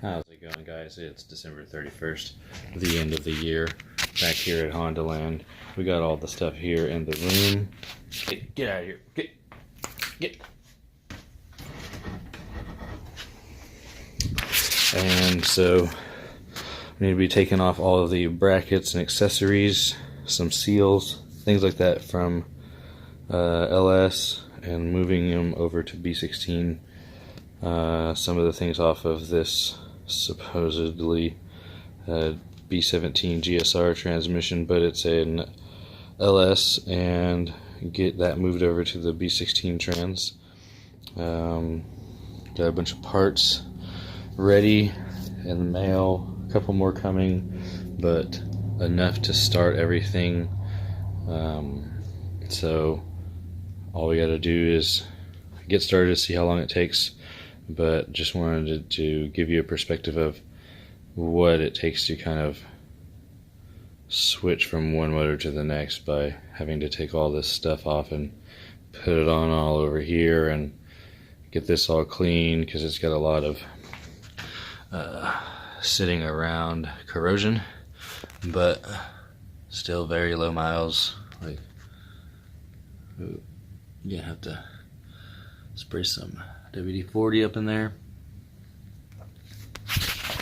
How's it going, guys? It's December 31st, the end of the year, back here at Honda Land. We got all the stuff here in the room. Get out of here. Get. And so, we need to be taking off all of the brackets and accessories, some seals, things like that from LS, and moving them over to B16. Some of the things off of this supposedly B17 GSR transmission, but it's an LS, and get that moved over to the B16 trans. Got a bunch of parts ready in the mail, a couple more coming, but enough to start everything. So all we got to do is get started to see how long it takes, but just wanted to give you a perspective of what it takes to kind of switch from one motor to the next by having to take all this stuff off and put it on all over here and get this all clean, because it's got a lot of sitting around corrosion, but still very low miles. Like, you have to spray some WD-40 up in there,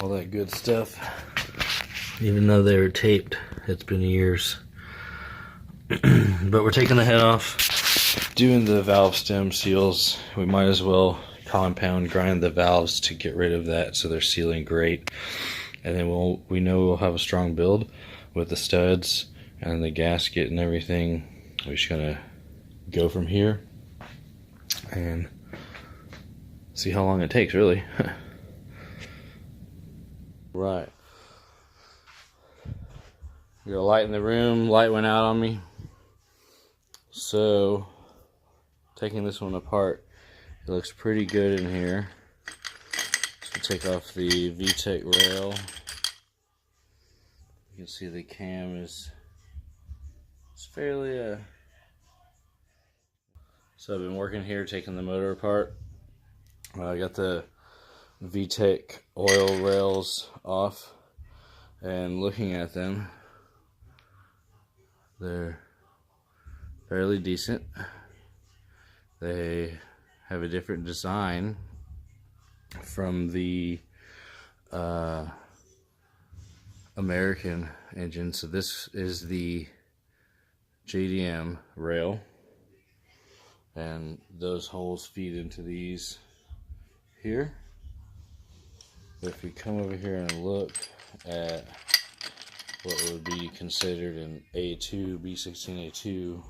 all that good stuff. Even though they were taped, it's been years. But we're taking the head off, doing the valve stem seals. We might as well compound grind the valves to get rid of that so they're sealing great, and then we know we'll have a strong build with the studs and the gasket and everything. We're just gonna go from here and see how long it takes, really. Right. We got a light in the room. Light went out on me. So, taking this one apart, it looks pretty good in here. So take off the VTEC rail. You can see the cam is fairly So I've been working here, taking the motor apart. I got the VTEC oil rails off, and looking at them, they're fairly decent. They have a different design from the American engine. So this is the JDM rail, and those holes feed into these here. But if you come over here and look at what would be considered an A2, B16A2,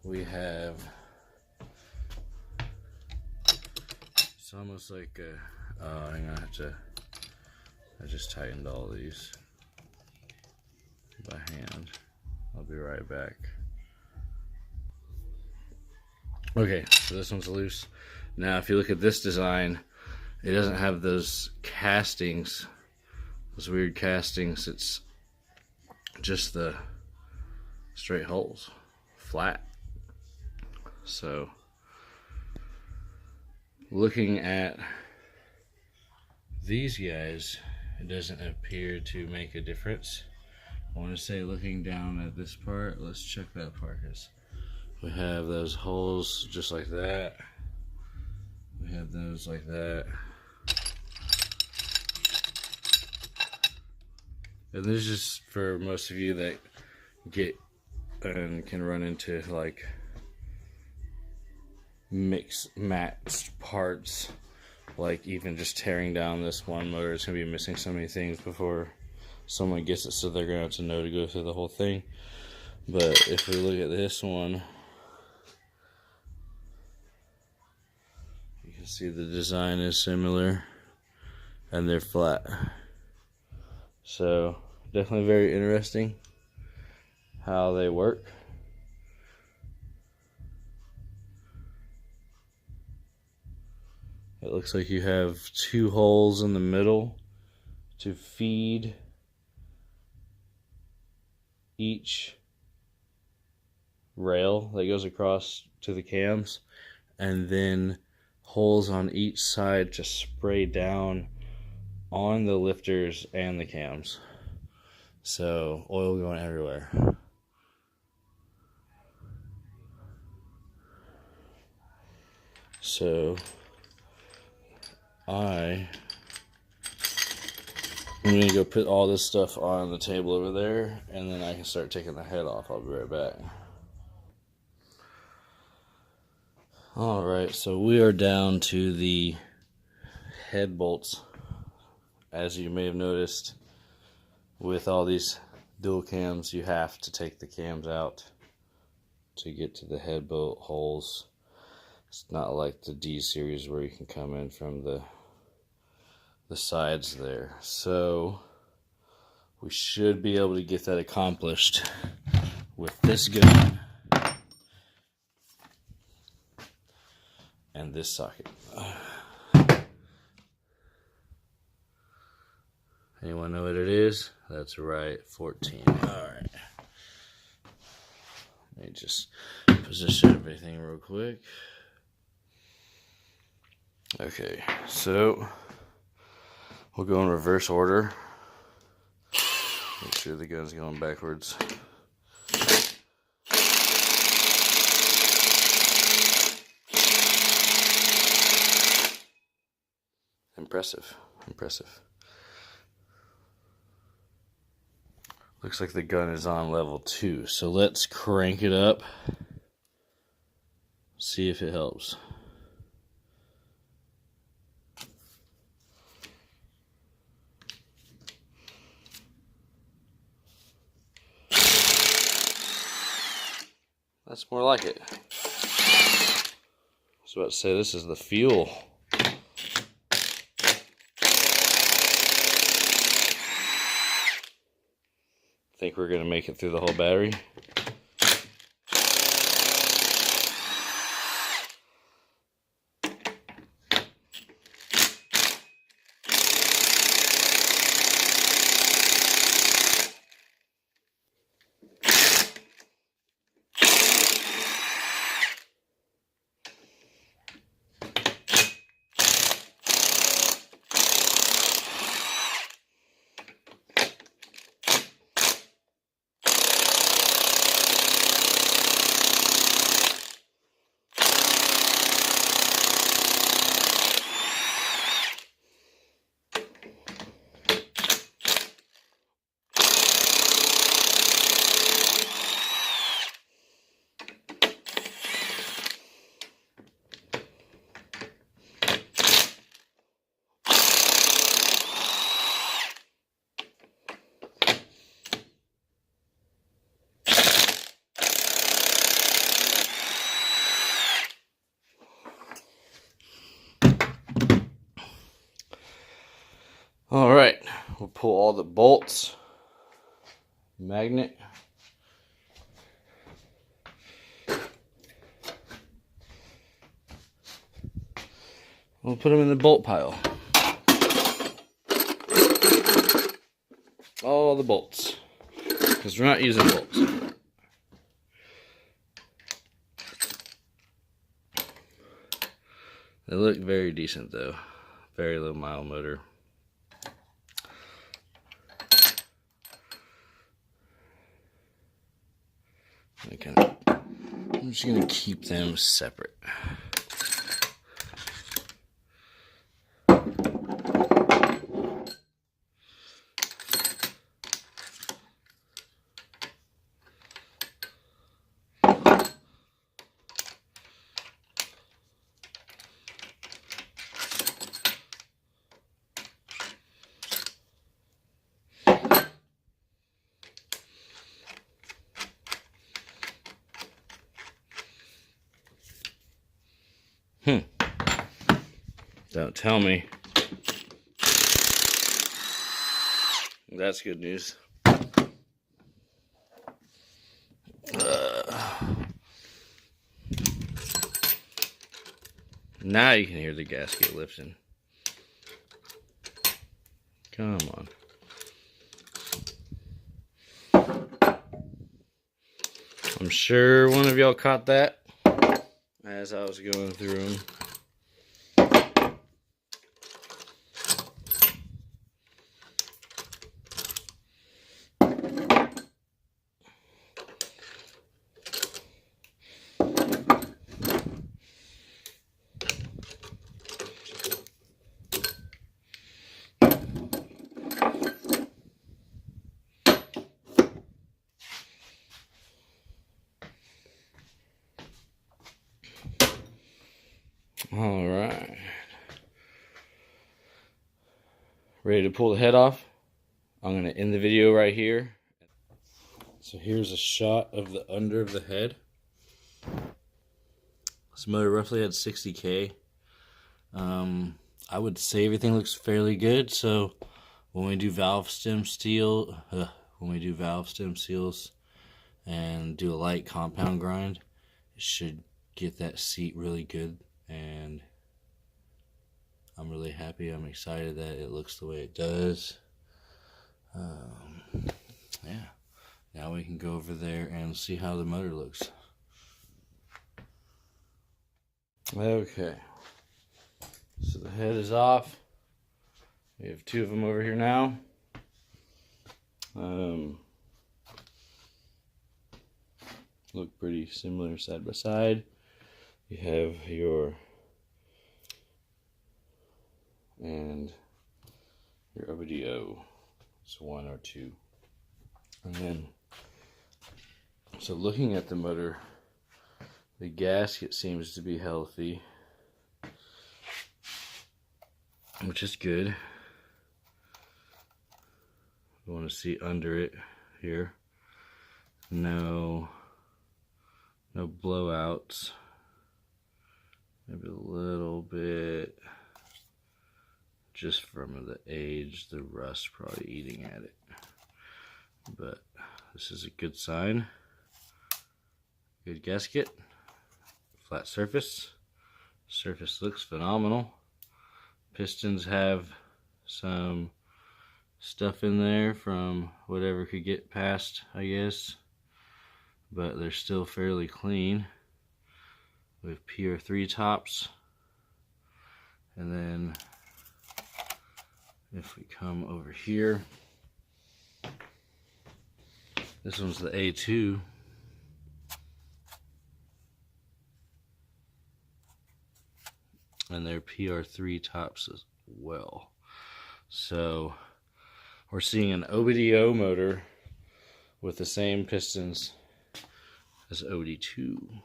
we have, it's almost like a, hang on, I just tightened all these by hand. I'll be right back. Okay, so this one's loose. Now if you look at this design, it doesn't have those castings, those weird castings. It's just the straight holes, flat. So looking at these guys, it doesn't appear to make a difference. I want to say, looking down at this part, let's check that part, because we have those holes just like that. We have those like that. And this is just for most of you that get and can run into like matched parts, like even just tearing down this one motor, it's gonna be missing so many things before someone gets it, so they're gonna have to know to go through the whole thing. But if we look at this one, you can see the design is similar and they're flat. So definitely very interesting how they work. It looks like you have two holes in the middle to feed each rail that goes across to the cams, and then holes on each side to spray down on the lifters and the cams. So oil going everywhere. So I'm going to go put all this stuff on the table over there, and then I can start taking the head off. I'll be right back. Alright, so we are down to the head bolts. As you may have noticed, with all these dual cams, you have to take the cams out to get to the head bolt holes. It's not like the D series where you can come in from the sides there. So we should be able to get that accomplished with this gun and this socket. Anyone know what it is? That's right, 14. Alright. Let me just position everything real quick. Okay, so we'll go in reverse order. Make sure the gun's going backwards. Impressive, impressive. Looks like the gun is on level 2, so let's crank it up. See if it helps. That's more like it. I was about to say, this is the fuel. Think we're gonna make it through the whole battery. Alright, we'll pull all the bolts, magnet, we'll put them in the bolt pile. All the bolts, because we're not using bolts. They look very decent though, very low mile motor. I'm just going to keep them separate. Don't tell me. That's good news. Now you can hear the gasket lifting. Come on. I'm sure one of y'all caught that as I was going through them. ready to pull the head off. I'm going to end the video right here. So here's a shot of the under of the head. This motor roughly had 60K. I would say everything looks fairly good. So when we do valve stem seals and do a light compound grind, it should get that seat really good. And I'm really happy. I'm excited that it looks the way it does. Yeah. Now we can go over there and see how the motor looks. Okay. So the head is off. We have two of them over here now. Look pretty similar side by side. You have your OBDO. It's 1 or 2. And then, so looking at the motor, the gasket seems to be healthy, which is good. You want to see under it here. No blowouts. Maybe a little bit just from the age, the rust probably eating at it. But this is a good sign. Good gasket. Flat surface. Surface looks phenomenal. Pistons have some stuff in there from whatever could get past, I guess. But they're still fairly clean. We have PR3 tops. And then if we come over here, this one's the A2. And they're PR3 tops as well. So we're seeing an OBDO motor with the same pistons as OD2.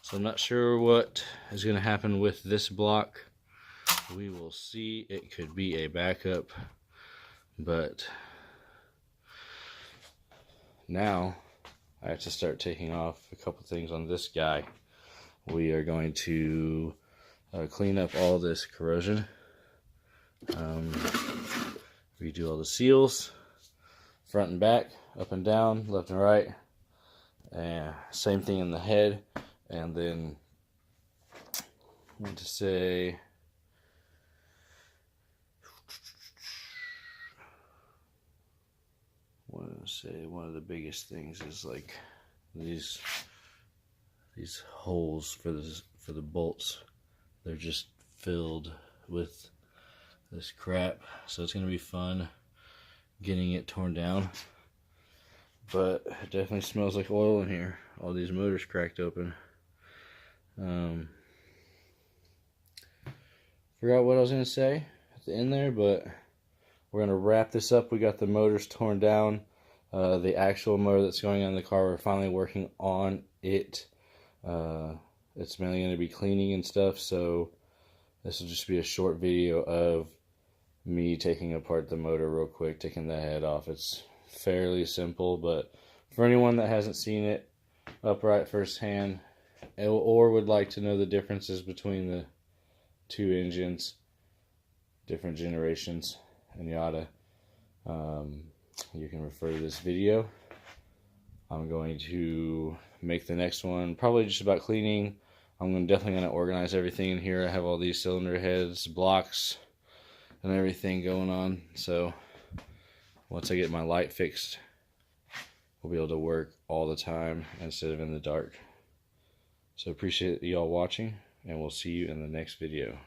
So I'm not sure what is going to happen with this block. We will see. It could be a backup, but now I have to start taking off a couple things on this guy. We are going to clean up all this corrosion, redo all the seals, front and back, up and down, left and right, and same thing in the head. And then I want to say one of the biggest things is like these holes for the bolts. They're just filled with this crap, so it's gonna be fun getting it torn down. But it definitely smells like oil in here. All these motors cracked open. Forgot what I was gonna say at the end there, but we're gonna wrap this up. We got the motors torn down. The actual motor that's going on in the car, we're finally working on it. It's mainly going to be cleaning and stuff, so this will just be a short video of me taking apart the motor real quick, taking the head off. It's fairly simple, but for anyone that hasn't seen it upright firsthand or would like to know the differences between the two engines, different generations, and yada, you can refer to this video. I'm going to make the next one probably just about cleaning. I'm definitely going to organize everything in here. I have all these cylinder heads, blocks, and everything going on. So once I get my light fixed, we'll be able to work all the time instead of in the dark. So appreciate y'all watching, and we'll see you in the next video.